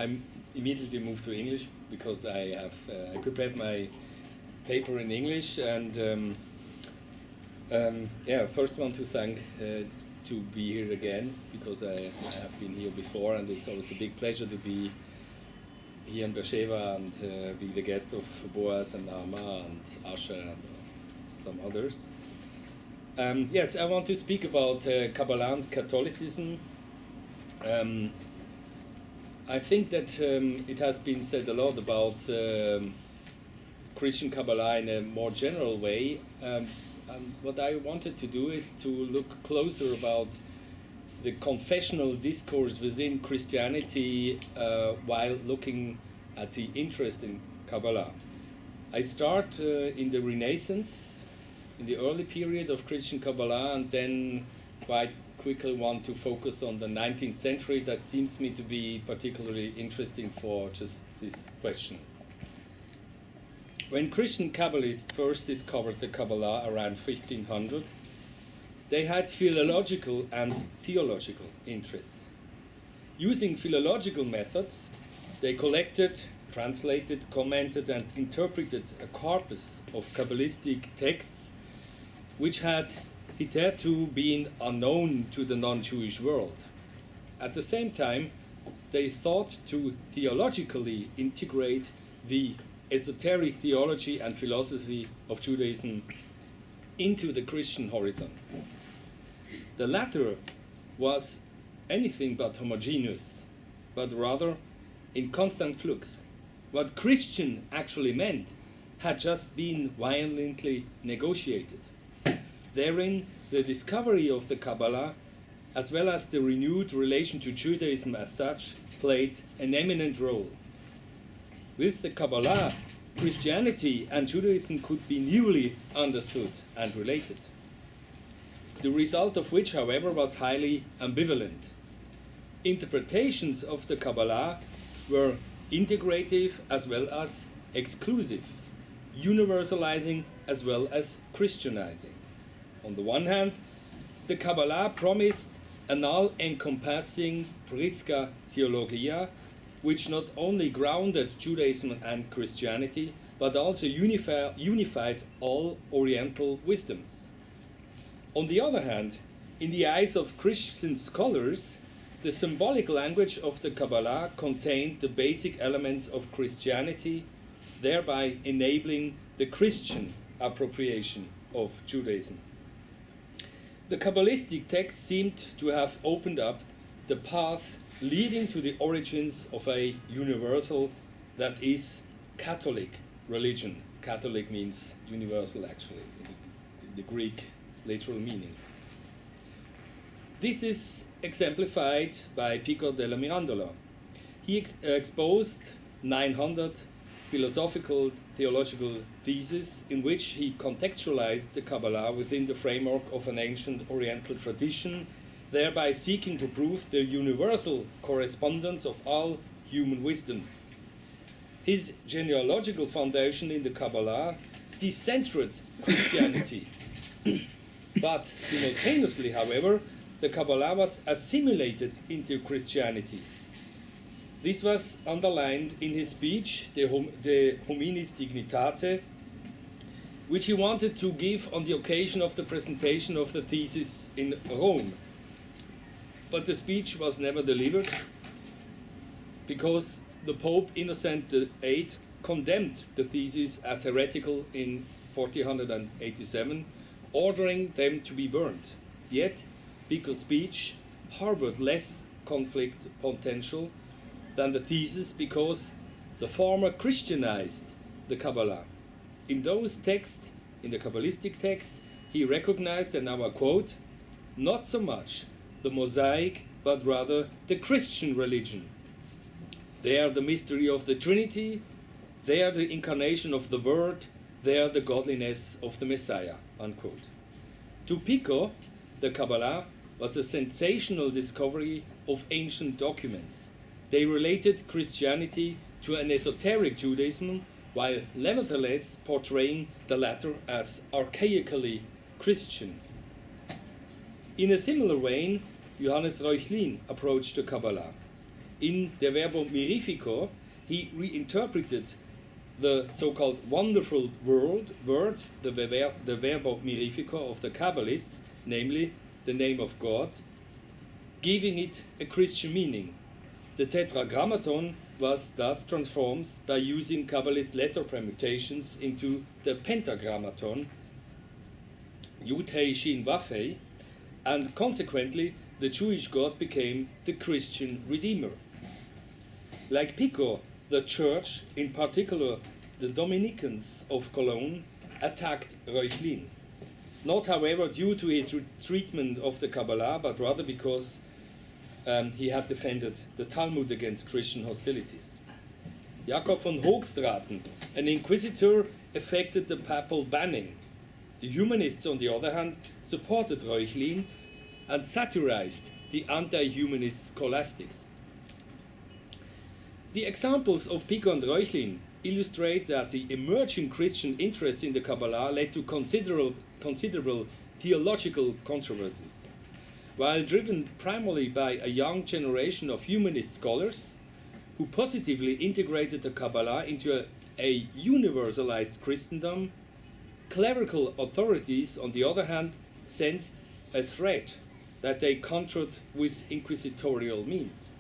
I immediately moved to English because I prepared my paper in English, and first want to thank to be here again, because I have been here before, and it's always a big pleasure to be here in Beersheba and be the guest of Boaz and Naama and Asher and some others. Yes, I want to speak about Kabbalah and Catholicism. I think that it has been said a lot about Christian Kabbalah in a more general way. And what I wanted to do is to look closer about the confessional discourse within Christianity while looking at the interest in Kabbalah. I start in the Renaissance, in the early period of Christian Kabbalah, and then quite quickly want to focus on the 19th century. That seems me to be particularly interesting for just this question. When Christian Kabbalists first discovered the Kabbalah around 1500, they had philological and theological interests. Using philological methods, they collected, translated, commented, and interpreted a corpus of Kabbalistic texts which had hitherto been unknown to the non-Jewish world. At the same time, they thought to theologically integrate the esoteric theology and philosophy of Judaism into the Christian horizon. The latter was anything but homogeneous, but rather in constant flux. What Christian actually meant had just been violently negotiated. Therein, the discovery of the Kabbalah, as well as the renewed relation to Judaism as such, played an eminent role. With the Kabbalah, Christianity and Judaism could be newly understood and related. The result of which, however, was highly ambivalent. Interpretations of the Kabbalah were integrative as well as exclusive, universalizing as well as Christianizing. On the one hand, the Kabbalah promised an all-encompassing Prisca Theologia, which not only grounded Judaism and Christianity, but also unified all Oriental wisdoms. On the other hand, in the eyes of Christian scholars, the symbolic language of the Kabbalah contained the basic elements of Christianity, thereby enabling the Christian appropriation of Judaism. The Kabbalistic text seemed to have opened up the path leading to the origins of a universal, that is, Catholic religion. Catholic means universal, actually, in the Greek literal meaning. This is exemplified by Pico della Mirandola. He exposed 900 philosophical theological theses in which he contextualized the Kabbalah within the framework of an ancient Oriental tradition, thereby seeking to prove the universal correspondence of all human wisdoms. His genealogical foundation in the Kabbalah decentered Christianity. But simultaneously, however, the Kabbalah was assimilated into Christianity. This was underlined in his speech, De Hominis Dignitate, which he wanted to give on the occasion of the presentation of the thesis in Rome. But the speech was never delivered because the Pope Innocent VIII condemned the thesis as heretical in 1487, ordering them to be burnt. Yet, Pico's speech harbored less conflict potential than the thesis because the former Christianized the Kabbalah. In those texts, in the Kabbalistic text, he recognized, and now I quote, not so much the Mosaic, but rather the Christian religion. There the mystery of the Trinity, there the incarnation of the Word, there the godliness of the Messiah, unquote. To Pico, the Kabbalah was a sensational discovery of ancient documents. They related Christianity to an esoteric Judaism, while nevertheless portraying the latter as archaically Christian. In a similar vein, Johannes Reuchlin approached the Kabbalah. in the Verbo Mirifico, he reinterpreted the so-called wonderful word, the Verbo Mirifico of the Kabbalists, namely the name of God, giving it a Christian meaning. The Tetragrammaton was thus transformed by using Kabbalist letter permutations into the Pentagrammaton, Yud Hei Shin Vav Hei, and consequently the Jewish God became the Christian Redeemer. Like Pico, the Church, in particular the Dominicans of Cologne, attacked Reuchlin. Not, however, due to his treatment of the Kabbalah, but rather because he had defended the Talmud against Christian hostilities. Jakob von Hoogstraten, an inquisitor, effected the papal banning. The humanists, on the other hand, supported Reuchlin and satirized the anti-humanist scholastics. The examples of Pico and Reuchlin illustrate that the emerging Christian interest in the Kabbalah led to considerable theological controversies. While driven primarily by a young generation of humanist scholars who positively integrated the Kabbalah into a universalized Christendom, clerical authorities, on the other hand, sensed a threat that they countered with inquisitorial means.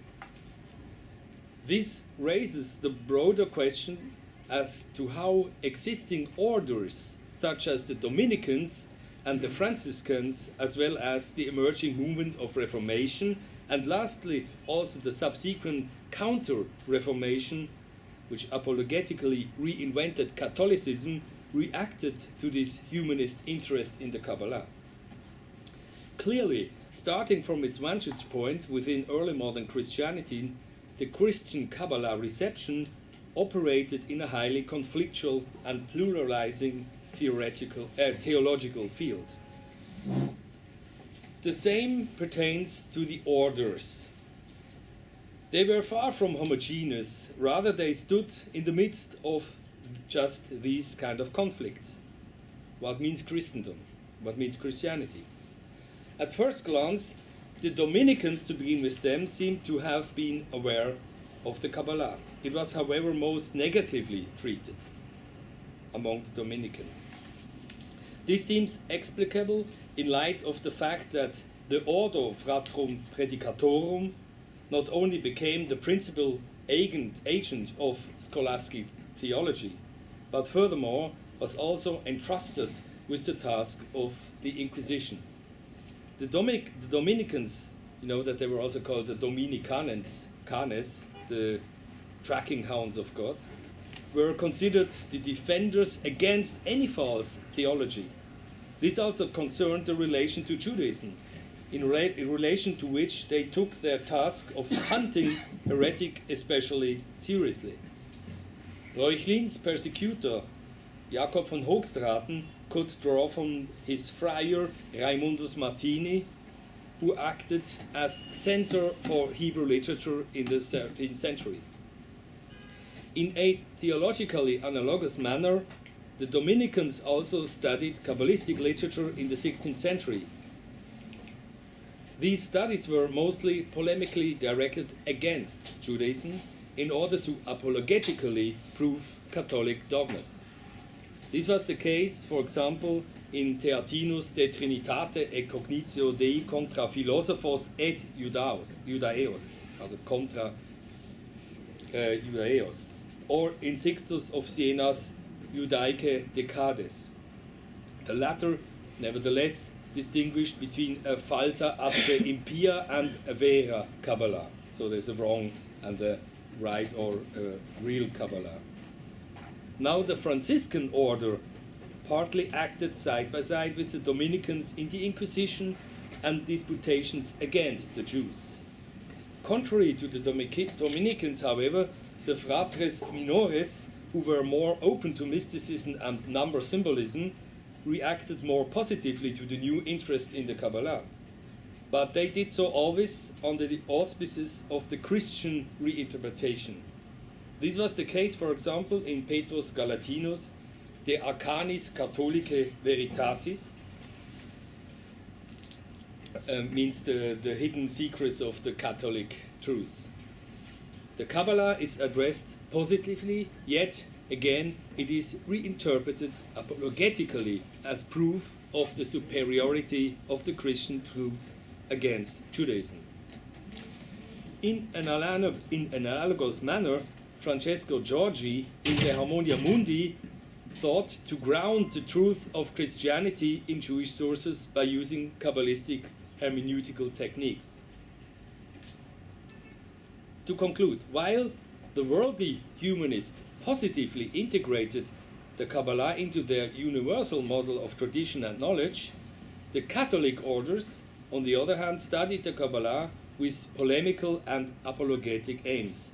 This raises the broader question as to how existing orders, such as the Dominicans and the Franciscans, as well as the emerging movement of Reformation, and lastly also the subsequent Counter-Reformation, which apologetically reinvented Catholicism, reacted to this humanist interest in the Kabbalah. Clearly, starting from its vantage point within early modern Christianity, the Christian Kabbalah reception operated in a highly conflictual and pluralizing theological field. The same pertains to the orders. They were far from homogeneous, rather they stood in the midst of just these kind of conflicts. What means Christendom? What means Christianity? At first glance, the Dominicans, to begin with them, seemed to have been aware of the Kabbalah. It was, however, most negatively treated among the Dominicans. This seems explicable in light of the fact that the Ordo Fratrum Predicatorum not only became the principal agent of scholastic theology, but furthermore was also entrusted with the task of the Inquisition. The Dominicans, you know that they were also called the Dominicanes, canes, the tracking hounds of God, were considered the defenders against any false theology. This also concerned the relation to Judaism, in relation to which they took their task of hunting heretic especially seriously. Reuchlin's persecutor, Jakob von Hoogstraten, could draw from his friar Raimundus Martini, who acted as censor for Hebrew literature in the 13th century. In a theologically analogous manner, the Dominicans also studied Kabbalistic literature in the 16th century. These studies were mostly polemically directed against Judaism in order to apologetically prove Catholic dogmas. This was the case, for example, in Theatinus de Trinitate e Cognitio Dei contra Philosophos et Judaeos, also contra Judaeos, or in Sixtus of Siena's Judaicae Decades. The latter, nevertheless, distinguished between a falsa apte impia and a vera Kabbalah. So there's a wrong and a right or real Kabbalah. Now the Franciscan order partly acted side by side with the Dominicans in the Inquisition and disputations against the Jews. Contrary to the Dominicans, however, the fratres minores, who were more open to mysticism and number symbolism, reacted more positively to the new interest in the Kabbalah. But they did so always under the auspices of the Christian reinterpretation. This was the case, for example, in Petrus Galatinus, De Arcanis Catholicae Veritatis, means the hidden secrets of the Catholic truth. The Kabbalah is addressed positively, yet again it is reinterpreted apologetically as proof of the superiority of the Christian truth against Judaism. In an analogous manner, Francesco Giorgi in the Harmonia Mundi thought to ground the truth of Christianity in Jewish sources by using Kabbalistic hermeneutical techniques. To conclude, while the worldly humanists positively integrated the Kabbalah into their universal model of tradition and knowledge, the Catholic orders, on the other hand, studied the Kabbalah with polemical and apologetic aims,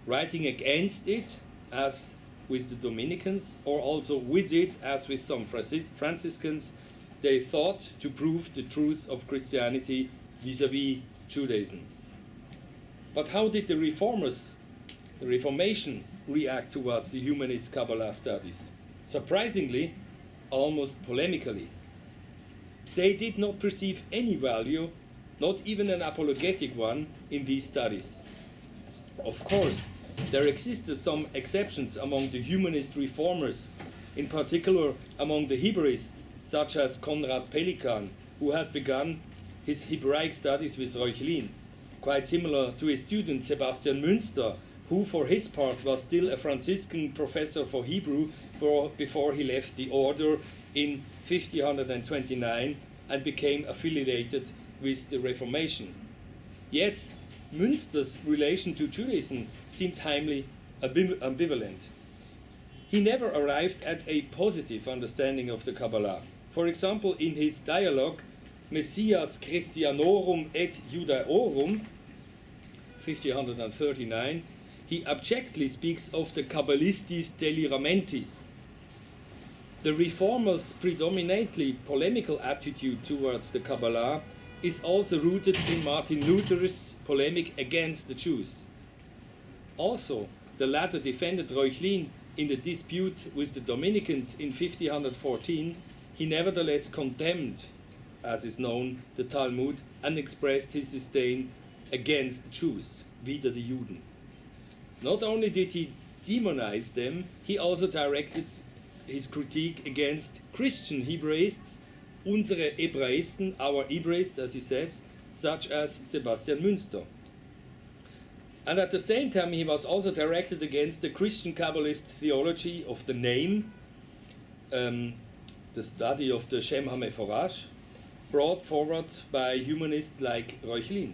writing against it, as with the Dominicans, or also with it, as with some Franciscans. They thought to prove the truth of Christianity vis-à-vis Judaism. But how did the Reformation, react towards the humanist Kabbalah studies? Surprisingly, almost polemically. They did not perceive any value, not even an apologetic one, in these studies. Of course, there existed some exceptions among the humanist reformers, in particular among the Hebraists, such as Konrad Pelikan, who had begun his Hebraic studies with Reuchlin, quite similar to his student Sebastian Münster, who for his part was still a Franciscan professor for Hebrew before he left the order in 1529 and became affiliated with the Reformation. Yet, Münster's relation to Judaism seemed timely ambivalent. He never arrived at a positive understanding of the Kabbalah. For example, in his dialogue Messias Christianorum et Judaeorum, 1539, he abjectly speaks of the Kabbalistis deliramentis. The Reformers' predominantly polemical attitude towards the Kabbalah is also rooted in Martin Luther's polemic against the Jews. Also, the latter defended Reuchlin in the dispute with the Dominicans in 1514. He nevertheless condemned, as is known, the Talmud and expressed his disdain against the Jews, wider die Juden. Not only did he demonize them, he also directed his critique against Christian Hebraists, unsere Hebraisten, our Hebraists, as he says, such as Sebastian Münster. And at the same time, he was also directed against the Christian Kabbalist theology of the name, the study of the Shem HaMeforash, brought forward by humanists like Reuchlin.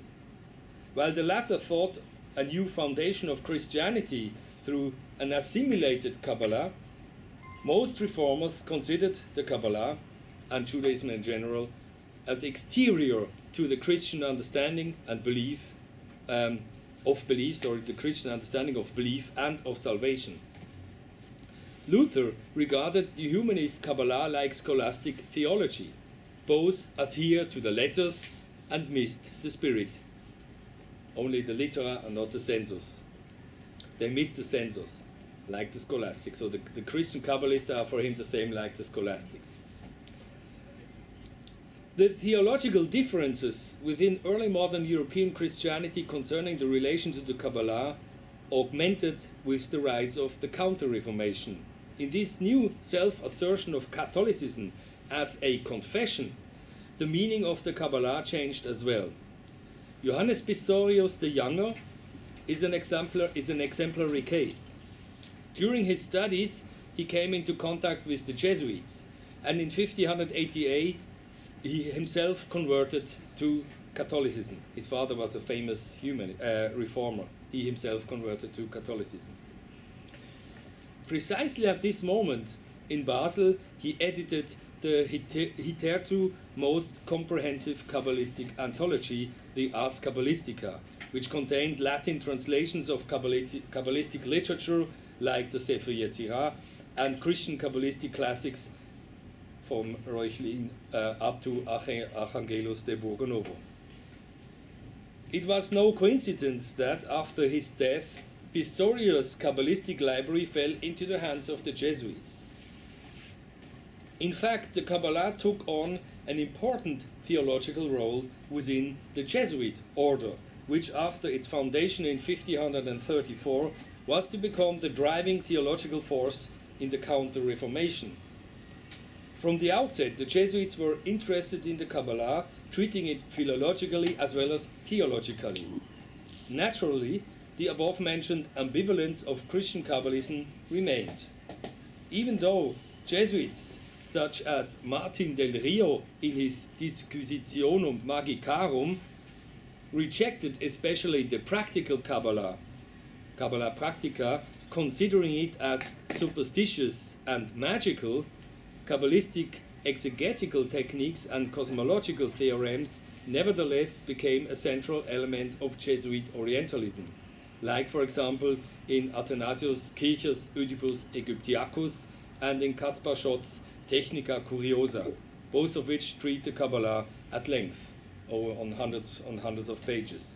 While the latter thought a new foundation of Christianity through an assimilated Kabbalah, most reformers considered the Kabbalah and Judaism in general as exterior to the Christian understanding and the Christian understanding of belief and of salvation. Luther regarded the humanist Kabbalah like scholastic theology. Both adhere to the letters and missed the spirit. Only the litera and not the sensus. They missed the sensus, like the scholastics. So the Christian Kabbalists are for him the same like the scholastics. The theological differences within early modern European Christianity concerning the relation to the Kabbalah augmented with the rise of the Counter-Reformation. In this new self-assertion of Catholicism as a confession, the meaning of the Kabbalah changed as well. Johannes Pistorius the Younger is an exemplary case. During his studies, he came into contact with the Jesuits, and in 1588 he himself converted to Catholicism. His father was a famous reformer. He himself converted to Catholicism. Precisely at this moment, in Basel, he edited the hitherto most comprehensive Kabbalistic anthology, the Ars Kabbalistica, which contained Latin translations of Kabbalistic literature like the Sefer Yetzirah and Christian Kabbalistic classics from Reuchlin up to Archangelos de Borgonovo. It was no coincidence that after his death, Pistorius' Kabbalistic library fell into the hands of the Jesuits. In fact, the Kabbalah took on an important theological role within the Jesuit order, which after its foundation in 1534 was to become the driving theological force in the Counter-Reformation. From the outset, the Jesuits were interested in the Kabbalah, treating it philologically as well as theologically. Naturally, the above-mentioned ambivalence of Christian Kabbalism remained. Even though Jesuits such as Martin del Rio in his Disquisitionum Magicarum rejected especially the practical Kabbalah, Kabbalah Practica, considering it as superstitious and magical, Kabbalistic exegetical techniques and cosmological theorems nevertheless became a central element of Jesuit Orientalism, like for example in Athanasius Kilcher's Oedipus Aegyptiacus and in Caspar Schott's Technica Curiosa, both of which treat the Kabbalah at length, or on hundreds of pages.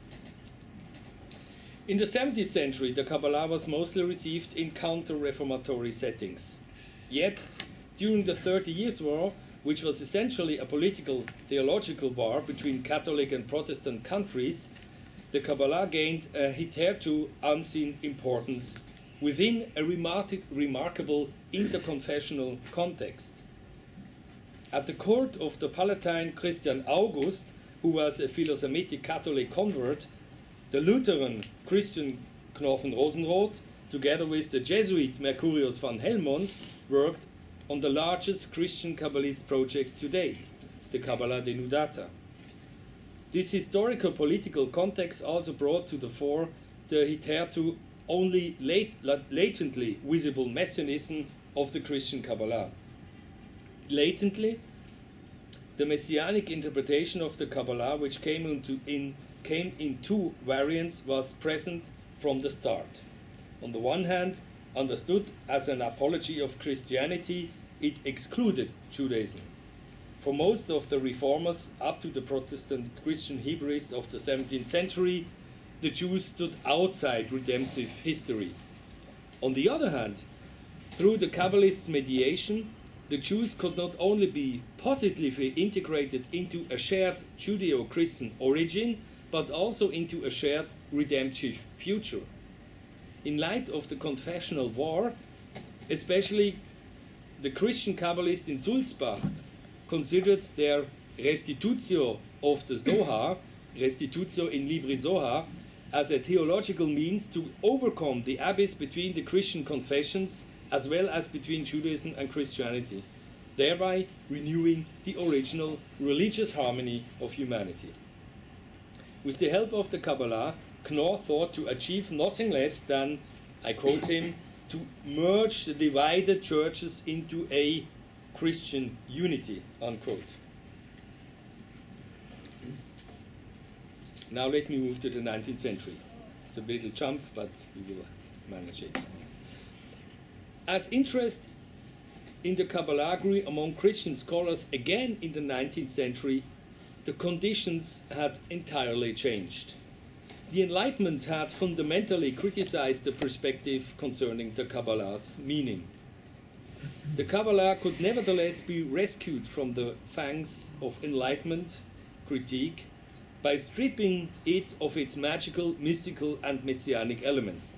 In the 17th century, the Kabbalah was mostly received in counter-reformatory settings. Yet, during the 30 Years' War, which was essentially a political theological war between Catholic and Protestant countries, the Kabbalah gained a hitherto unseen importance within a remarkable interconfessional context. At the court of the Palatine Christian August, who was a Philosemitic Catholic convert, the Lutheran Christian Knorfen Rosenroth, together with the Jesuit Mercurius van Helmont, worked on the largest Christian Kabbalist project to date, the Kabbalah Denudata. This historical political context also brought to the fore the hitherto only latently visible messianism of the Christian Kabbalah. Latently, the messianic interpretation of the Kabbalah, which came in two variants, was present from the start. On the one hand, understood as an apology of Christianity, it excluded Judaism. For most of the reformers, up to the Protestant Christian Hebraists of the 17th century, the Jews stood outside redemptive history. On the other hand, through the Kabbalists' mediation, the Jews could not only be positively integrated into a shared Judeo-Christian origin, but also into a shared redemptive future. In light of the confessional war, especially the Christian Kabbalists in Sulzbach considered their restitutio of the Zohar, restitutio in libri Zohar, as a theological means to overcome the abyss between the Christian confessions as well as between Judaism and Christianity, thereby renewing the original religious harmony of humanity. With the help of the Kabbalah, Knorr thought to achieve nothing less than, I quote him, to merge the divided churches into a Christian unity, unquote. Now let me move to the 19th century. It's a little jump, but we will manage it. As interest in the Kabbalah grew among Christian scholars again in the 19th century, the conditions had entirely changed. The Enlightenment had fundamentally criticized the perspective concerning the Kabbalah's meaning. The Kabbalah could nevertheless be rescued from the fangs of Enlightenment critique by stripping it of its magical, mystical, and messianic elements.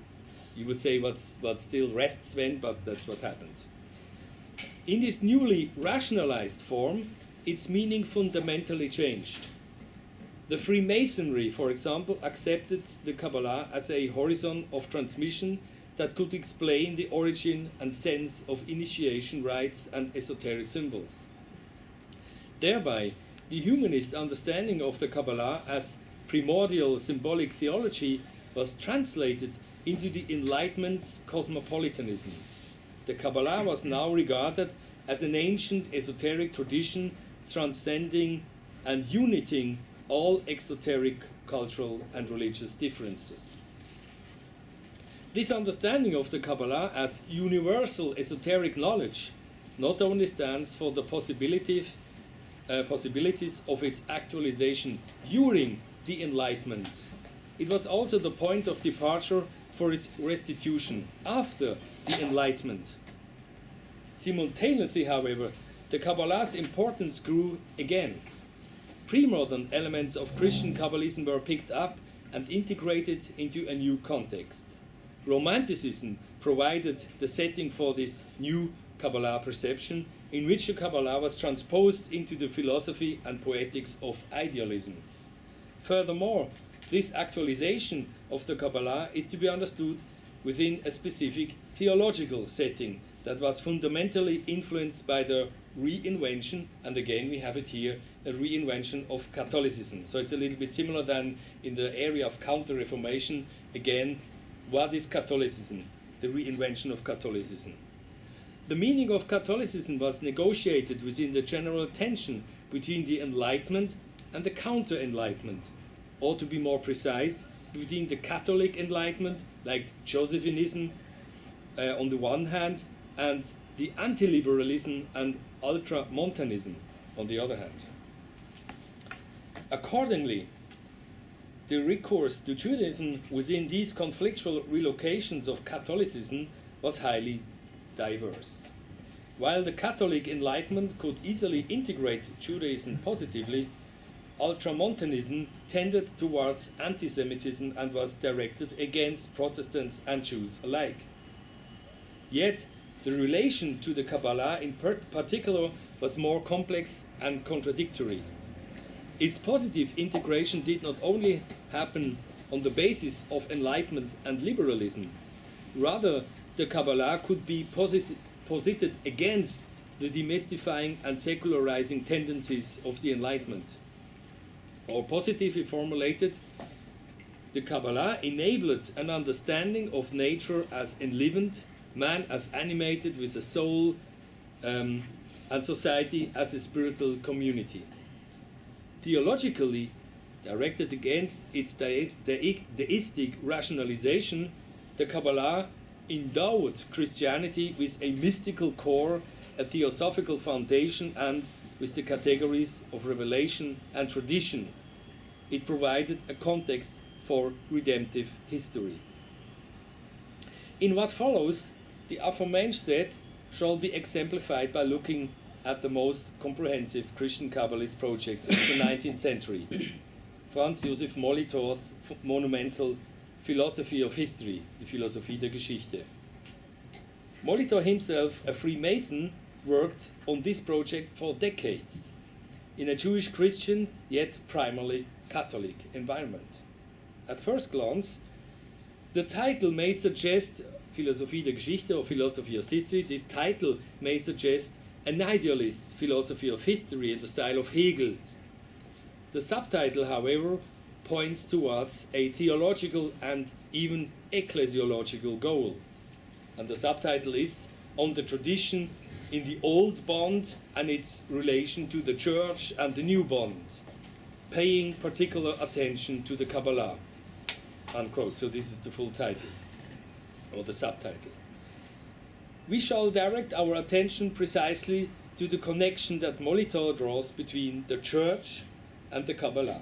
You would say what still rests then, but that's what happened. In this newly rationalized form, its meaning fundamentally changed. The Freemasonry, for example, accepted the Kabbalah as a horizon of transmission that could explain the origin and sense of initiation rites and esoteric symbols. Thereby, the humanist understanding of the Kabbalah as primordial symbolic theology was translated into the Enlightenment's cosmopolitanism. The Kabbalah was now regarded as an ancient esoteric tradition transcending and uniting all exoteric cultural and religious differences. This understanding of the Kabbalah as universal esoteric knowledge not only stands for the possibilities of its actualization during the Enlightenment, it was also the point of departure for its restitution after the Enlightenment. Simultaneously, however, the Kabbalah's importance grew again. Pre-modern elements of Christian Kabbalism were picked up and integrated into a new context. Romanticism provided the setting for this new Kabbalah perception, in which the Kabbalah was transposed into the philosophy and poetics of idealism. Furthermore, this actualization of the Kabbalah is to be understood within a specific theological setting that was fundamentally influenced by the reinvention, and again we have it here, a reinvention of Catholicism. So it's a little bit similar than in the area of counter-reformation. Again, what is Catholicism? The reinvention of Catholicism. The meaning of Catholicism was negotiated within the general tension between the Enlightenment and the counter-Enlightenment, or to be more precise, between the Catholic Enlightenment, like Josephinism on the one hand, and the anti-liberalism and ultramontanism on the other hand. Accordingly, the recourse to Judaism within these conflictual relocations of Catholicism was highly diverse. While the Catholic Enlightenment could easily integrate Judaism positively, ultramontanism tended towards anti-Semitism and was directed against Protestants and Jews alike. Yet, the relation to the Kabbalah in particular was more complex and contradictory. Its positive integration did not only happen on the basis of enlightenment and liberalism, rather the Kabbalah could be posited against the demystifying and secularizing tendencies of the Enlightenment. Or positively formulated, the Kabbalah enabled an understanding of nature as enlivened, man as animated with a soul, and society as a spiritual community. Theologically directed against its deistic rationalization, the Kabbalah endowed Christianity with a mystical core, a theosophical foundation, and with the categories of revelation and tradition. It provided a context for redemptive history. In what follows, the aforementioned shall be exemplified by looking at the most comprehensive Christian Kabbalist project of the 19th century, Franz Josef Molitor's monumental Philosophy of History, die Philosophie der Geschichte. Molitor himself, a Freemason, worked on this project for decades in a Jewish Christian, yet primarily Catholic environment. At first glance, the title may suggest Philosophie der Geschichte or Philosophy of History. This title may suggest an idealist philosophy of history in the style of Hegel. The subtitle, however, points towards a theological and even ecclesiological goal. And the subtitle is On the Tradition in the Old Bond and its relation to the Church and the New Bond, paying particular attention to the Kabbalah. Unquote. So this is the full title, or the subtitle. We shall direct our attention precisely to the connection that Molitor draws between the Church and the Kabbalah.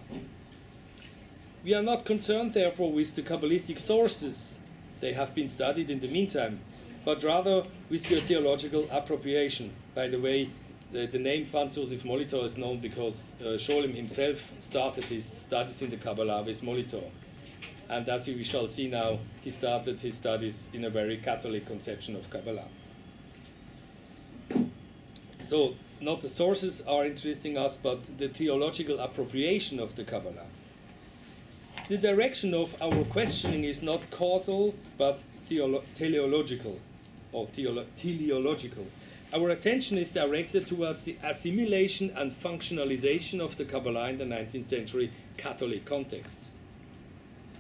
We are not concerned, therefore, with the Kabbalistic sources. They have been studied in the meantime, but rather with their theological appropriation. By the way, the name Franz Josef Molitor is known because Scholem himself started his studies in the Kabbalah with Molitor. And as we shall see now, he started his studies in a very Catholic conception of Kabbalah. So, not the sources are interesting us, but the theological appropriation of the Kabbalah. The direction of our questioning is not causal, but teleological, or teleological. Our attention is directed towards the assimilation and functionalization of the Kabbalah in the 19th century Catholic context.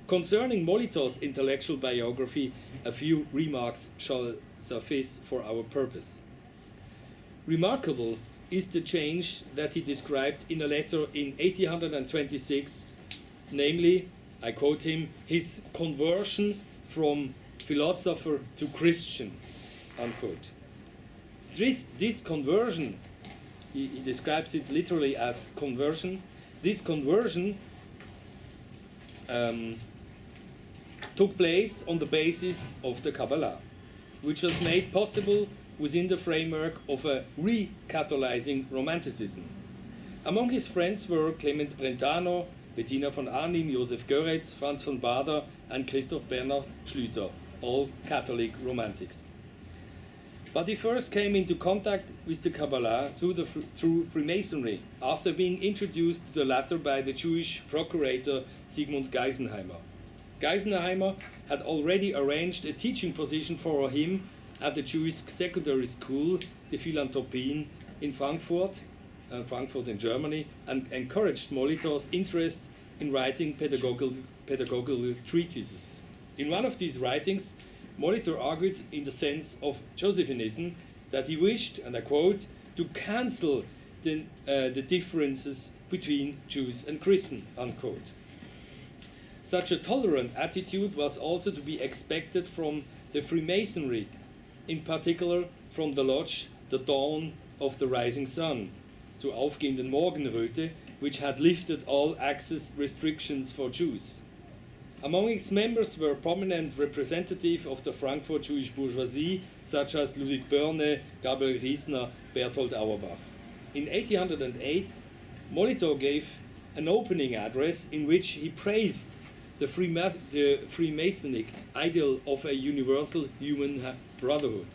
Concerning Molitor's intellectual biography, a few remarks shall suffice for our purpose. Remarkable is the change that he described in a letter in 1826, namely, I quote him, his conversion from philosopher to Christian, unquote. This conversion, he describes it literally as conversion, this conversion took place on the basis of the Kabbalah, which was made possible within the framework of a re-Catholizing Romanticism. Among his friends were Clemens Brentano, Bettina von Arnim, Josef Goeritz, Franz von Baader, and Christoph Bernhard Schlüter, all Catholic romantics. But he first came into contact with the Kabbalah through Freemasonry, after being introduced to the latter by the Jewish procurator Sigmund Geisenheimer. Geisenheimer had already arranged a teaching position for him at the Jewish secondary school, the Philanthropien, in Frankfurt in Germany, and encouraged Molitor's interest in writing pedagogical treatises. In one of these writings, Molitor argued in the sense of Josephinism that he wished, and I quote, to cancel the differences between Jews and Christians, unquote. Such a tolerant attitude was also to be expected from the Freemasonry, in particular from the lodge The Dawn of the Rising Sun, zur aufgehenden Morgenröte, which had lifted all access restrictions for Jews. Among its members were prominent representatives of the Frankfurt Jewish bourgeoisie, such as Ludwig Börne, Gabriel Riesner, Berthold Auerbach. In 1808, Molitor gave an opening address in which he praised the Freemasonic ideal of a universal human brotherhood.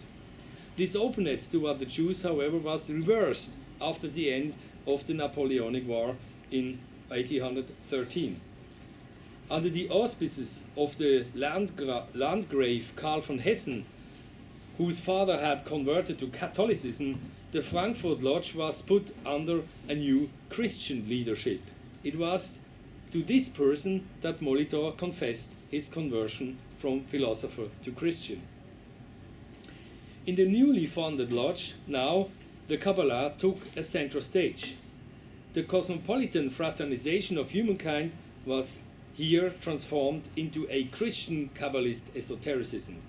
This openness toward the Jews, however, was reversed after the end of the Napoleonic War in 1813. Under the auspices of the Landgrave Karl von Hessen, whose father had converted to Catholicism, the Frankfurt Lodge was put under a new Christian leadership. It was to this person that Molitor confessed his conversion from philosopher to Christian. In the newly founded lodge, now, the Kabbalah took a central stage. The cosmopolitan fraternization of humankind was here transformed into a Christian Kabbalist esotericism.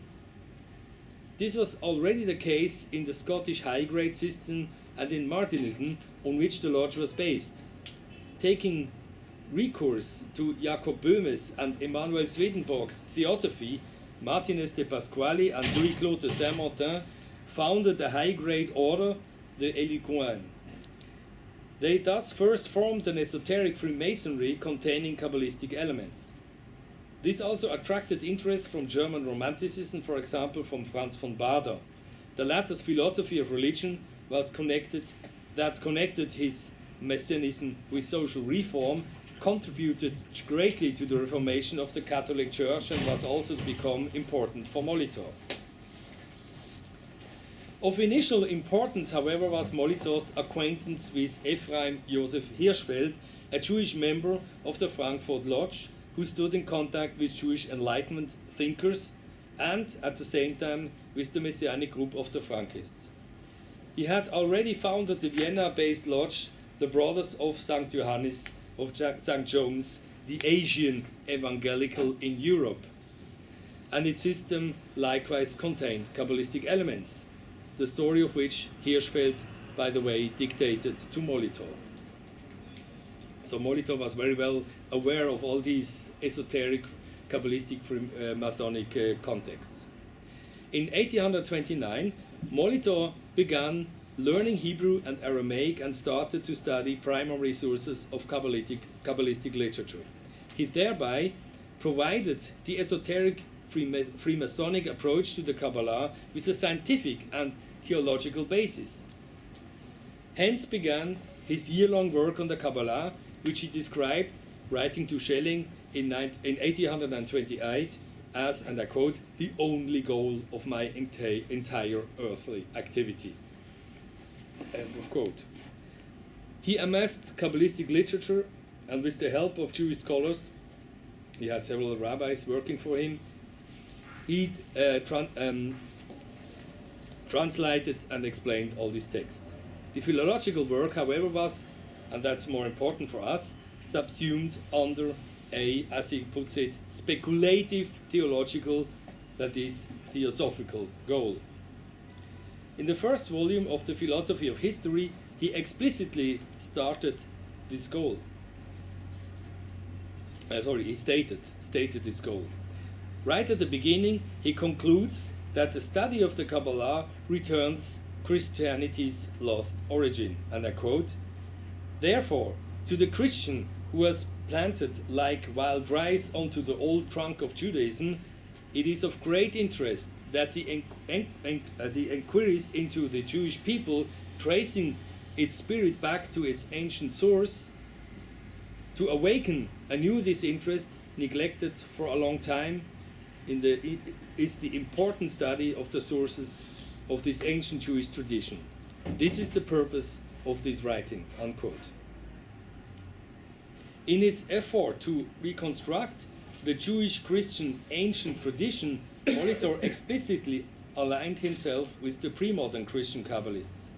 This was already the case in the Scottish high-grade system and in Martinism, on which the lodge was based. Taking recourse to Jacob Böhme's and Emmanuel Swedenborg's theosophy, Martinez de Pasquale and Louis-Claude de Saint-Martin founded a high-grade order, the Elicoin. They thus first formed an esoteric Freemasonry containing Kabbalistic elements. This also attracted interest from German Romanticism, for example from Franz von Baader. The latter's philosophy of religion was connected his Messianism with social reform, contributed greatly to the reformation of the Catholic Church, and was also to become important for Molitor. Of initial importance, however, was Molitor's acquaintance with Ephraim Joseph Hirschfeld, a Jewish member of the Frankfurt Lodge, who stood in contact with Jewish Enlightenment thinkers and, at the same time, with the Messianic group of the Frankists. He had already founded the Vienna-based lodge, the Brothers of St. Johannes of St. John's, the Asian evangelical in Europe, and its system likewise contained Kabbalistic elements, the story of which Hirschfeld, by the way, dictated to Molitor. So Molitor was very well aware of all these esoteric Kabbalistic Masonic contexts. In 1829, Molitor began learning Hebrew and Aramaic and started to study primary sources of Kabbalistic literature. He thereby provided the esoteric Freemasonic approach to the Kabbalah with a scientific and theological basis. Hence began his year-long work on the Kabbalah, which he described, writing to Schelling in 1828 as, and I quote, the only goal of my entire earthly activity. End of quote. He amassed Kabbalistic literature, and with the help of Jewish scholars, he had several rabbis working for him, he translated and explained all these texts. The philological work, however, was, and that's more important for us, subsumed under a, as he puts it, speculative theological, that is, theosophical goal. In the first volume of the Philosophy of History, he explicitly stated this goal. He stated this goal. Right at the beginning, he concludes that the study of the Kabbalah returns Christianity's lost origin, and I quote, "Therefore, to the Christian who has planted like wild rice onto the old trunk of Judaism, it is of great interest that the inquiries into the Jewish people, tracing its spirit back to its ancient source, to awaken anew this interest, neglected for a long time, is the important study of the sources of this ancient Jewish tradition. This is the purpose of this writing, unquote. In his effort to reconstruct the Jewish-Christian ancient tradition, Molitor explicitly aligned himself with the pre-modern Christian Kabbalists.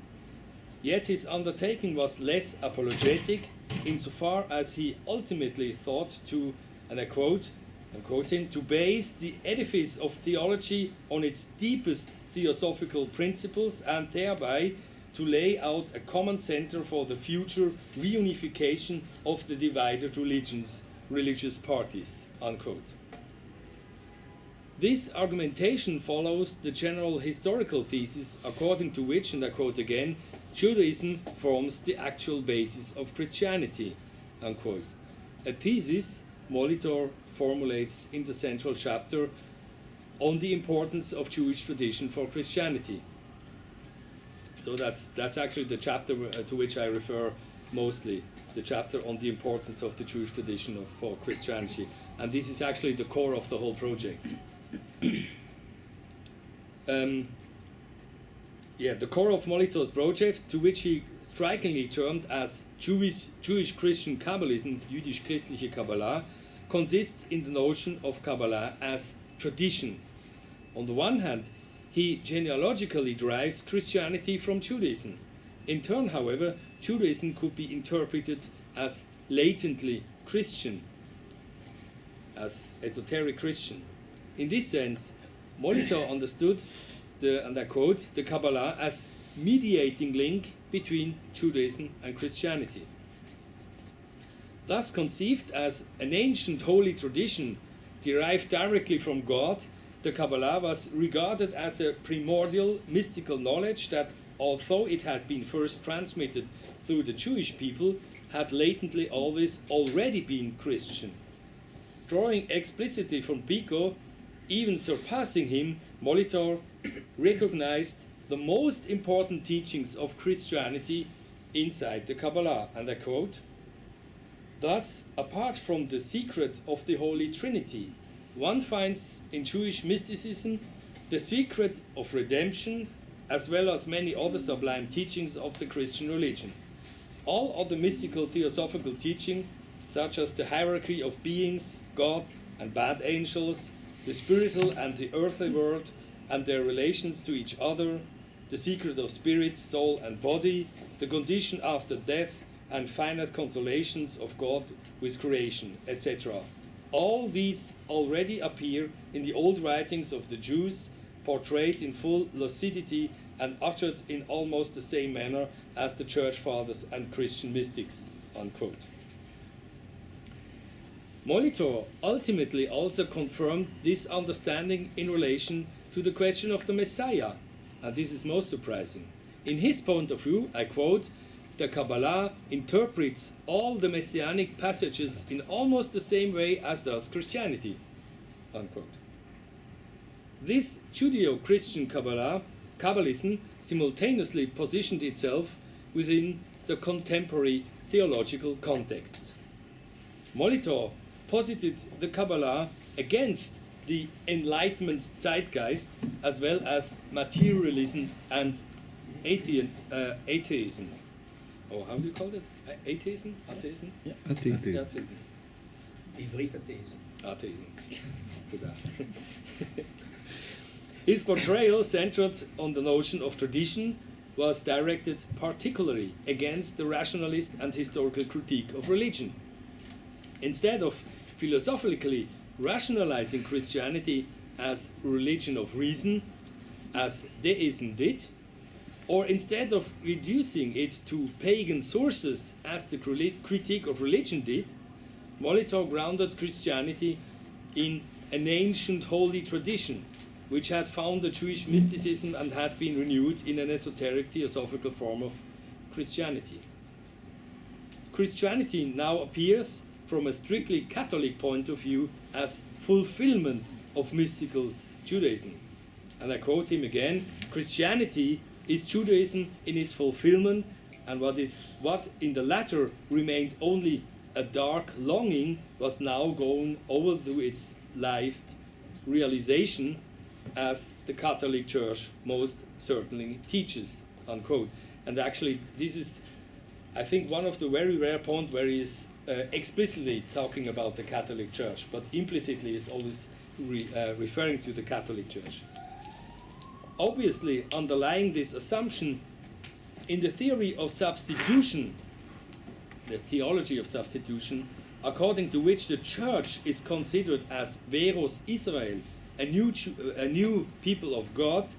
Yet his undertaking was less apologetic insofar as he ultimately thought to, and I quote, I'm quoting, to base the edifice of theology on its deepest theosophical principles and thereby to lay out a common center for the future reunification of the divided religious parties, unquote. This argumentation follows the general historical thesis according to which, and I quote again, Judaism forms the actual basis of Christianity, unquote. A thesis Molitor formulates in the central chapter on the importance of Jewish tradition for Christianity. So that's actually the chapter to which I refer mostly, the chapter on the importance of the Jewish tradition for Christianity. And this is actually the core of the whole project. The core of Molitor's project, to which he strikingly termed as Jewish Christian Kabbalism, jüdisch-christliche Kabbalah, consists in the notion of Kabbalah as tradition. On the one hand, he genealogically derives Christianity from Judaism. In turn, however, Judaism could be interpreted as latently Christian, as esoteric Christian. In this sense, Molitor understood and I quote, the Kabbalah as mediating link between Judaism and Christianity. Thus conceived as an ancient holy tradition derived directly from God, the Kabbalah was regarded as a primordial mystical knowledge that, although it had been first transmitted through the Jewish people, had latently always already been Christian. Drawing explicitly from Pico, even surpassing him, Molitor recognized the most important teachings of Christianity inside the Kabbalah, and I quote, thus, apart from the secret of the Holy Trinity, one finds in Jewish mysticism the secret of redemption, as well as many other sublime teachings of the Christian religion. All other mystical theosophical teaching, such as the hierarchy of beings, God and bad angels, the spiritual and the earthly world, and their relations to each other, the secret of spirit, soul and body, the condition after death, and finite consolations of God with creation, etc. All these already appear in the old writings of the Jews, portrayed in full lucidity and uttered in almost the same manner as the Church Fathers and Christian mystics, unquote. Molitor ultimately also confirmed this understanding in relation to the question of the Messiah, and this is most surprising. In his point of view, I quote, the Kabbalah interprets all the messianic passages in almost the same way as does Christianity, unquote. This Judeo-Christian Kabbalism simultaneously positioned itself within the contemporary theological contexts. Molitor posited the Kabbalah against the Enlightenment zeitgeist, as well as materialism and atheism. Or how do you call it? Atheism? Atheism? Yeah, atheism. Atheism. Ivrit atheism. Atheism. His portrayal, centered on the notion of tradition, was directed particularly against the rationalist and historical critique of religion. Instead of philosophically rationalizing Christianity as religion of reason, as deism did, or instead of reducing it to pagan sources as the critique of religion did, Molitor grounded Christianity in an ancient holy tradition which had founded Jewish mysticism and had been renewed in an esoteric theosophical form of Christianity. Christianity now appears from a strictly Catholic point of view as fulfillment of mystical Judaism. And I quote him again, Christianity is Judaism in its fulfillment, and what in the latter remained only a dark longing was now going over to its lived realization, as the Catholic Church most certainly teaches, unquote. And actually this is, I think, one of the very rare points where he is explicitly talking about the Catholic Church, but implicitly is always referring to the Catholic Church. Obviously, underlying this assumption in the theory of substitution, the theology of substitution, according to which the Church is considered as Veros Israel, a new people of God,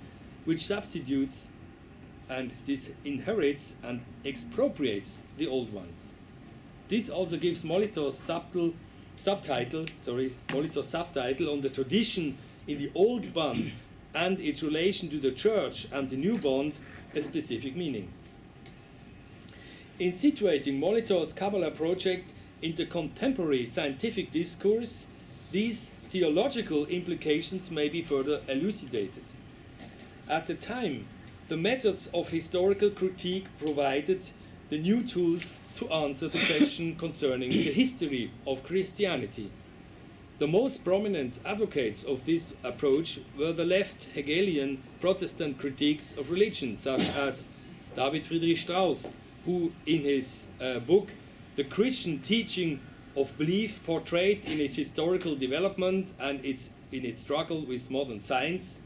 which substitutes and disinherits and expropriates the old one. This also gives Molitor's subtitle on the tradition in the old bond and its relation to the Church and the new bond a specific meaning. In situating Molitor's Kabblah project into contemporary scientific discourse, these theological implications may be further elucidated. At the time, the methods of historical critique provided the new tools to answer the question concerning the history of Christianity. The most prominent advocates of this approach were the left Hegelian Protestant critiques of religion, such as David Friedrich Strauss, who in his book The Christian Teaching of Belief portrayed in its historical development and in its struggle with modern science.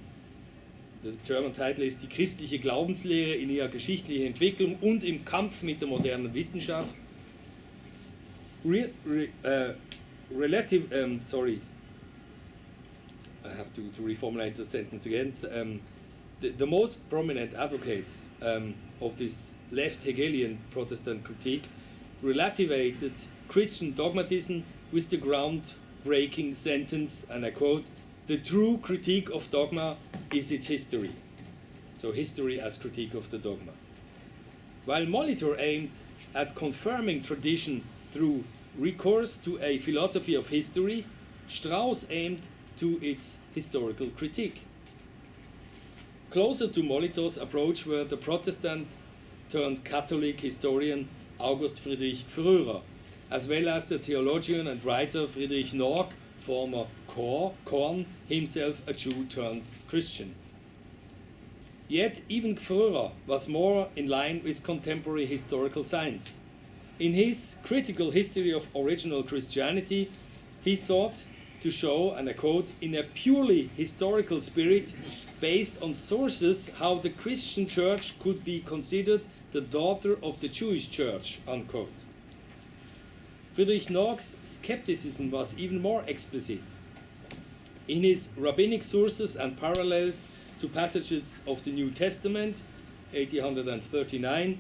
The German title is Die christliche Glaubenslehre in ihrer geschichtlichen Entwicklung und im Kampf mit der modernen Wissenschaft. I have to reformulate the sentence again. The most prominent advocates of this left Hegelian Protestant critique relativated Christian dogmatism with the groundbreaking sentence, and I quote, "The true critique of dogma is its history." So history as critique of the dogma. While Molitor aimed at confirming tradition through recourse to a philosophy of history, Strauss aimed to its historical critique. Closer to Molitor's approach were the Protestant-turned-Catholic historian August Friedrich Fröhrer, as well as the theologian and writer Friedrich Norck, former Korn, himself a Jew turned Christian. Yet even Fröhrer was more in line with contemporary historical science. In his critical history of original Christianity, he sought to show, and I quote, "in a purely historical spirit, based on sources, how the Christian church could be considered the daughter of the Jewish church," unquote. Friedrich Norck's skepticism was even more explicit. In his Rabbinic Sources and Parallels to Passages of the New Testament, 1839,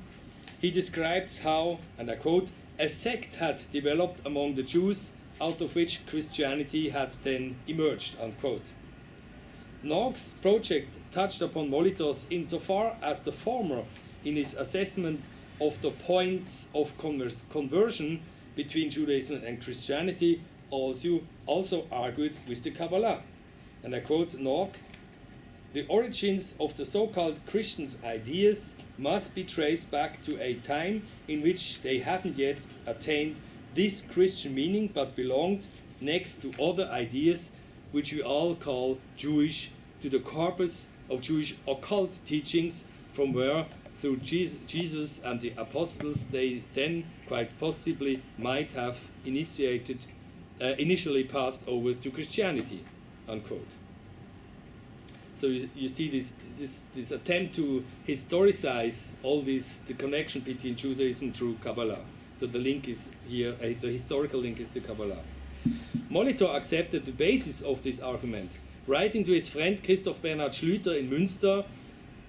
he describes how, and I quote, "a sect had developed among the Jews out of which Christianity had then emerged," unquote. Norck's project touched upon Molitor's insofar as the former, in his assessment of the points of conversion between Judaism and Christianity, also argued with the Kabbalah. And I quote Norck, "The origins of the so-called Christians' ideas must be traced back to a time in which they hadn't yet attained this Christian meaning, but belonged, next to other ideas which we all call Jewish, to the corpus of Jewish occult teachings, from where, through Jesus and the apostles, they then quite possibly might have initially passed over to Christianity," unquote. So you see this attempt to historicize all this, the connection between Judaism through Kabbalah. So the link is here, the historical link is to Kabbalah. Molitor accepted the basis of this argument. Writing to his friend Christoph Bernhard Schlüter in Münster,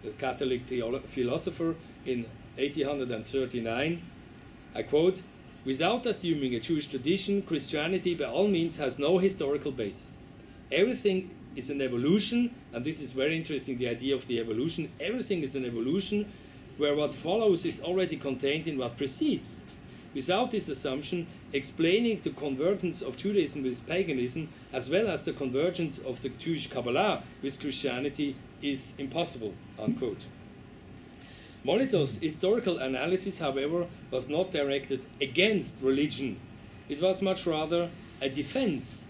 a Catholic philosopher, in 1839, I quote, "Without assuming a Jewish tradition, Christianity by all means has no historical basis. Everything is an evolution," and this is very interesting, the idea of the evolution. "Everything is an evolution where what follows is already contained in what precedes. Without this assumption, explaining the convergence of Judaism with paganism, as well as the convergence of the Jewish Kabbalah with Christianity, is impossible, unquote. Molitor's historical analysis, however, was not directed against religion. It was much rather a defense.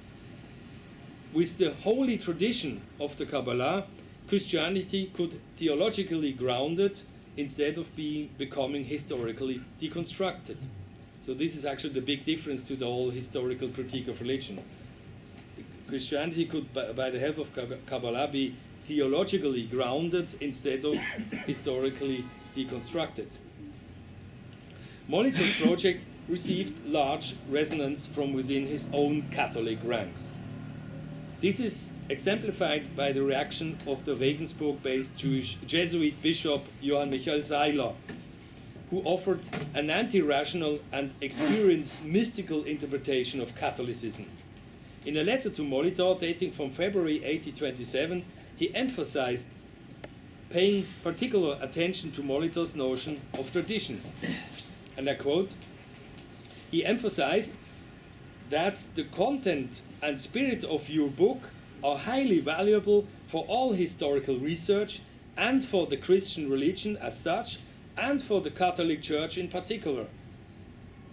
With the holy tradition of the Kabbalah, Christianity could theologically grounded instead of becoming historically deconstructed. So this is actually the big difference to the whole historical critique of religion. Christianity could, by the help of Kabbalah, be theologically grounded instead of historically deconstructed. Molitor's project received large resonance from within his own Catholic ranks. This is exemplified by the reaction of the Regensburg-based Jewish Jesuit bishop Johann Michael Seiler, who offered an anti-rational and experienced mystical interpretation of Catholicism. In a letter to Molitor dating from February 1827, he emphasized paying particular attention to Molitor's notion of tradition. And I quote, he emphasized that the content and spirit of your book are highly valuable for all historical research and for the Christian religion as such, and for the Catholic Church in particular.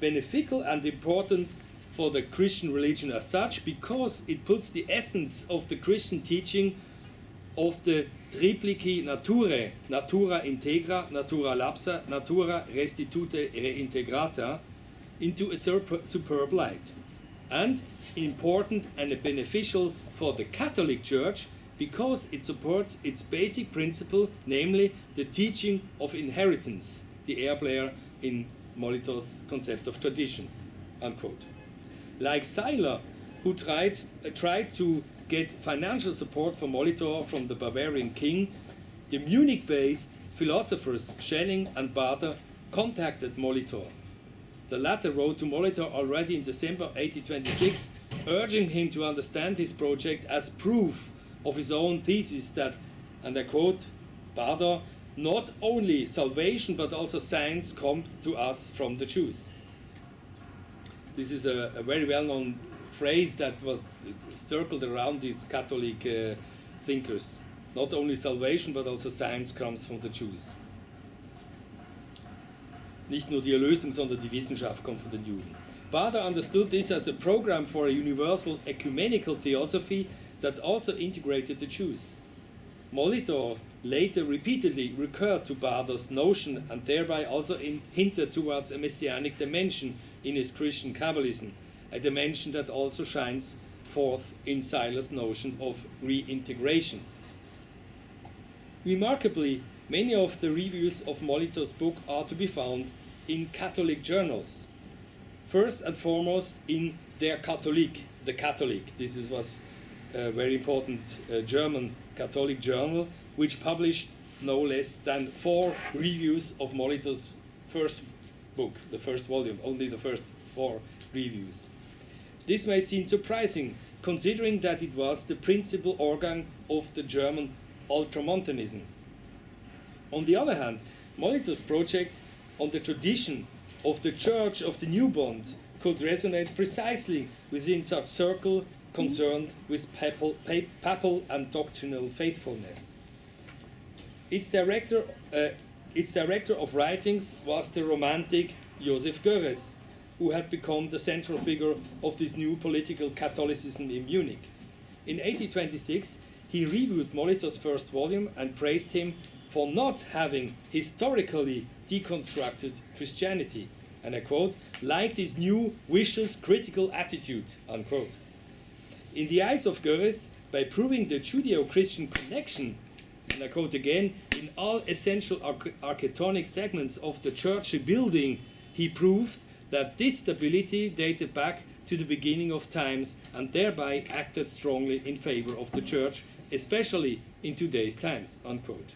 Beneficial and important for the Christian religion as such, because it puts the essence of the Christian teaching of the triplici naturae, natura integra, natura lapsa, natura restitute reintegrata, into a superb light. And important and beneficial for the Catholic Church, because it supports its basic principle, namely the teaching of inheritance, the air player in Molitor's concept of tradition, unquote. Like Seiler, who tried to get financial support for Molitor from the Bavarian king, the Munich-based philosophers Schelling and Bader contacted Molitor. The latter wrote to Molitor already in December 1826, urging him to understand his project as proof of his own thesis that, and I quote Bader, not only salvation but also science come to us from the Jews. This is a very well-known phrase that was circled around these Catholic thinkers. Not only salvation but also science comes from the Jews. Nicht nur die Erlösung, sondern die Wissenschaft kommt von den Juden. Bader understood this as a program for a universal ecumenical theosophy that also integrated the Jews. Molitor later repeatedly recurred to Bader's notion and thereby also hinted towards a messianic dimension in his Christian Kabbalism, a dimension that also shines forth in Seiler's notion of reintegration. Remarkably, many of the reviews of Molitor's book are to be found in Catholic journals. First and foremost in Der Katholik, the Catholic. This was a very important German Catholic journal, which published no less than 4 reviews of Molitor's first book, the first volume, only the first 4 reviews. This may seem surprising, considering that it was the principal organ of the German Ultramontanism. On the other hand, Molitor's project on the tradition of the Church of the New Bond could resonate precisely within such circle concerned with papal and doctrinal faithfulness. Its director of writings was the romantic Joseph Goeres, who had become the central figure of this new political Catholicism in Munich. In 1826, he reviewed Molitor's first volume and praised him for not having historically deconstructed Christianity, and I quote, like this new, vicious, critical attitude, unquote. In the eyes of Goeres, by proving the Judeo-Christian connection, and I quote again, in all essential architectonic segments of the church building, he proved that this stability dated back to the beginning of times and thereby acted strongly in favor of the church, especially in today's times, unquote.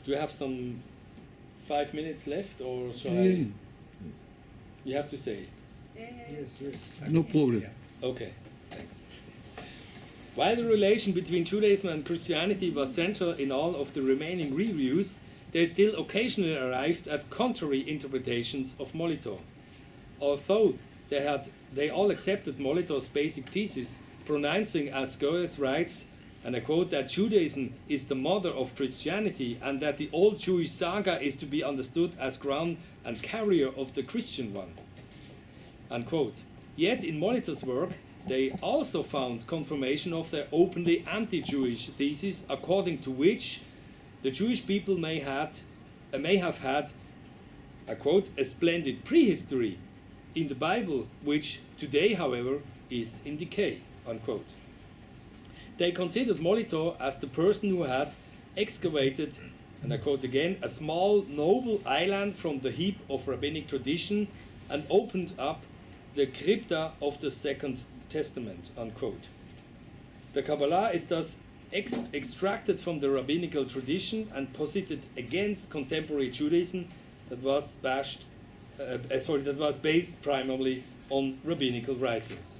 Do you have some 5 minutes left, or shall I? You have to say. Yes. No problem. Okay, thanks. While the relation between Judaism and Christianity was central in all of the remaining reviews, they still occasionally arrived at contrary interpretations of Molitor. although they all accepted Molitor's basic thesis, pronouncing, as Goethe writes, and I quote, that Judaism is the mother of Christianity and that the old Jewish saga is to be understood as ground and carrier of the Christian one. Unquote. Yet in Molitor's work, they also found confirmation of their openly anti-Jewish thesis, according to which the Jewish people may have had, I quote, a splendid prehistory in the Bible, which today, however, is in decay, unquote. They considered Molitor as the person who had excavated, and I quote again, a small noble island from the heap of rabbinic tradition and opened up the crypta of the Second Testament, unquote. The Kabbalah is thus extracted from the rabbinical tradition and posited against contemporary Judaism that was based primarily on rabbinical writings.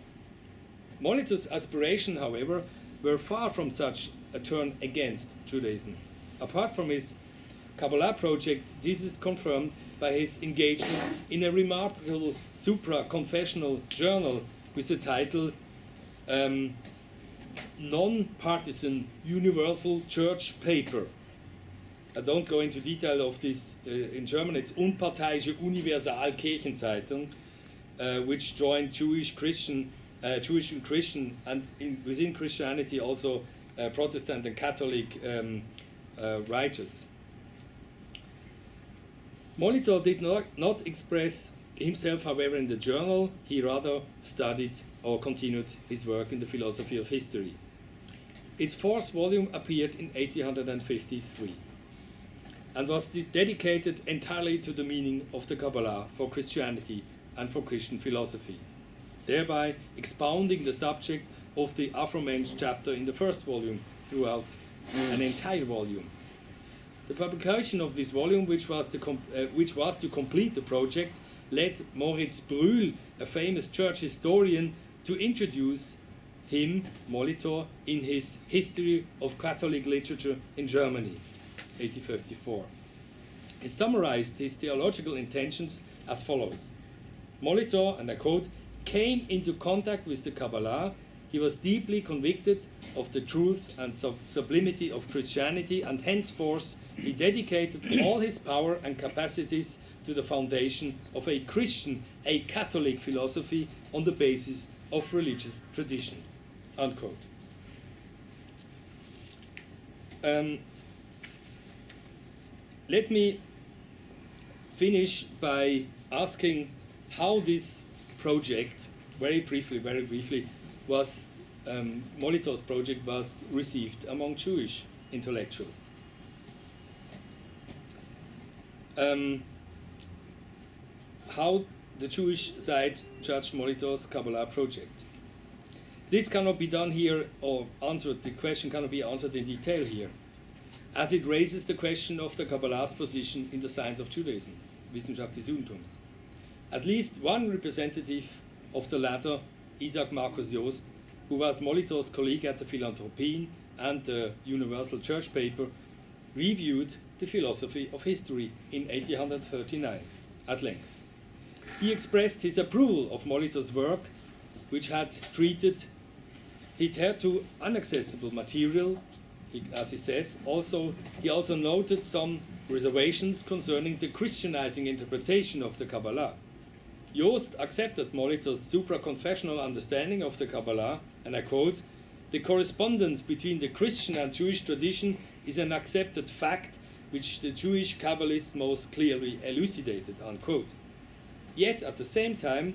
Molitor's aspiration, however, were far from such a turn against Judaism. Apart from his Kabbalah project, this is confirmed by his engagement in a remarkable supra-confessional journal with the title Non-Partisan Universal Church Paper. I don't go into detail of this in German. It's Unparteiische Universalkirchenzeitung, which joined Jewish and Christian, and within Christianity also Protestant and Catholic writers. Molitor did not express himself, however, in the journal. He rather studied or continued his work in the philosophy of history. Its fourth volume appeared in 1853 and was dedicated entirely to the meaning of the Kabbalah for Christianity and for Christian philosophy, thereby expounding the subject of the aforementioned chapter in the first volume throughout an entire volume. The publication of this volume, which was to complete the project, led Moritz Brühl, a famous church historian, to introduce him, Molitor, in his History of Catholic Literature in Germany, 1854. He summarized his theological intentions as follows. Molitor, and I quote, came into contact with the Kabbalah. He was deeply convicted of the truth and sublimity of Christianity, and henceforth he dedicated all his power and capacities to the foundation of a Christian, a Catholic philosophy on the basis of religious tradition. Unquote. Let me finish by asking how this project, very briefly, was Molitor's project was received among Jewish intellectuals. How the Jewish side judged Molitor's Kabbalah project. This cannot be done here, or answered, the question cannot be answered in detail here, as it raises the question of the Kabbalah's position in the science of Judaism, Wissenschaft des Judentums. At least one representative of the latter, Isaac Marcus Jost, who was Molitor's colleague at the Philanthropien and the Universal Church Paper, reviewed the philosophy of history in 1839 at length. He expressed his approval of Molitor's work, which had treated hitherto inaccessible material. As he says, he also noted some reservations concerning the Christianizing interpretation of the Kabbalah. Jost accepted Molitor's supra-confessional understanding of the Kabbalah, and I quote, "The correspondence between the Christian and Jewish tradition is an accepted fact which the Jewish Kabbalists most clearly elucidated," unquote. Yet at the same time,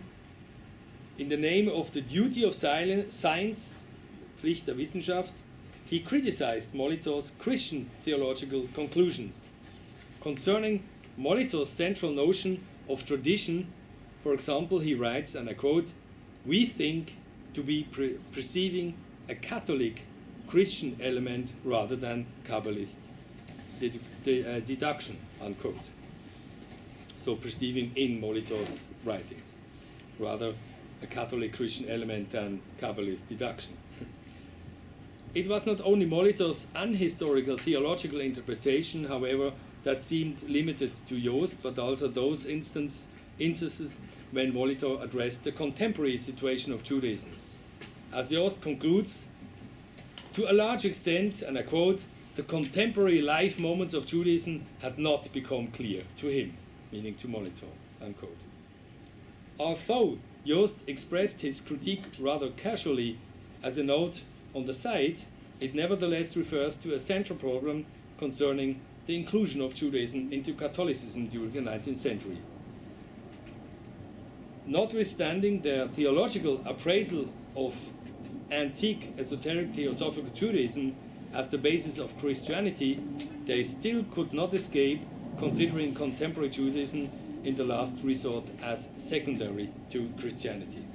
in the name of the duty of science, Pflicht der Wissenschaft, he criticized Molitor's Christian theological conclusions. Concerning Molitor's central notion of tradition, for example, he writes, and I quote, "We think to be perceiving a Catholic Christian element rather than Kabbalist deduction," unquote. So perceiving in Molitor's writings, rather a Catholic Christian element than Kabbalist deduction. It was not only Molitor's unhistorical theological interpretation, however, that seemed limited to Jost, but also those instances when Molitor addressed the contemporary situation of Judaism. As Jost concludes, to a large extent, and I quote, the contemporary life moments of Judaism had not become clear to him, meaning to Molitor, unquote. Although Jost expressed his critique rather casually as a note on the side, it nevertheless refers to a central program concerning the inclusion of Judaism into Catholicism during the 19th century. Notwithstanding their theological appraisal of antique esoteric theosophical Judaism as the basis of Christianity, they still could not escape considering contemporary Judaism in the last resort as secondary to Christianity.